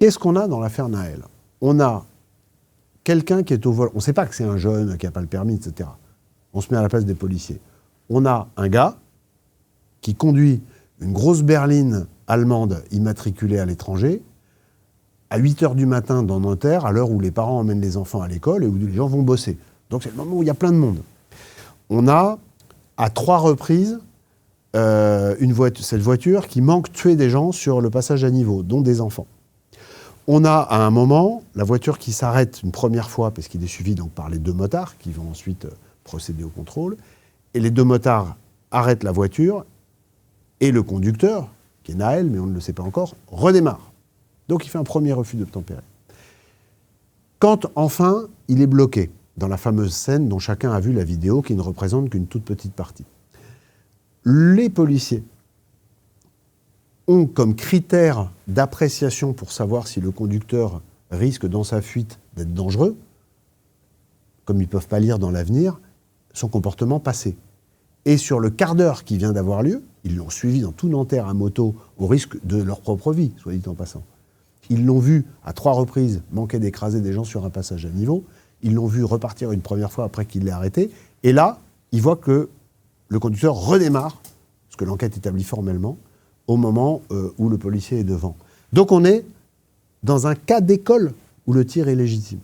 Qu'est-ce qu'on a dans l'affaire Nahel? On a quelqu'un qui est au volant. On ne sait pas que c'est un jeune qui n'a pas le permis, etc. On se met à la place des policiers. On a un gars qui conduit une grosse berline allemande immatriculée à l'étranger à 8h du matin dans Nanterre, à l'heure où les parents emmènent les enfants à l'école et où les gens vont bosser. Donc c'est le moment où il y a plein de monde. On a, à 3 reprises, cette voiture qui manque tuer des gens sur le passage à niveau, dont des enfants. On a, à un moment, la voiture qui s'arrête une première fois, parce qu'il est suivi donc, par les 2 motards, qui vont ensuite procéder au contrôle. Et les 2 motards arrêtent la voiture, et le conducteur, qui est Nahel, mais on ne le sait pas encore, redémarre. Donc il fait un premier refus d'obtempérer. Quand, enfin, il est bloqué, dans la fameuse scène dont chacun a vu la vidéo, qui ne représente qu'une toute petite partie. Les policiers ont comme critère d'appréciation pour savoir si le conducteur risque dans sa fuite d'être dangereux, comme ils ne peuvent pas lire dans l'avenir, son comportement passé. Et sur le quart d'heure qui vient d'avoir lieu, ils l'ont suivi dans tout Nanterre à moto au risque de leur propre vie, soit dit en passant. Ils l'ont vu à 3 reprises manquer d'écraser des gens sur un passage à niveau. Ils l'ont vu repartir une première fois après qu'il l'ait arrêté. Et là, ils voient que le conducteur redémarre, ce que l'enquête établit formellement, au moment où le policier est devant. Donc on est dans un cas d'école où le tir est légitime.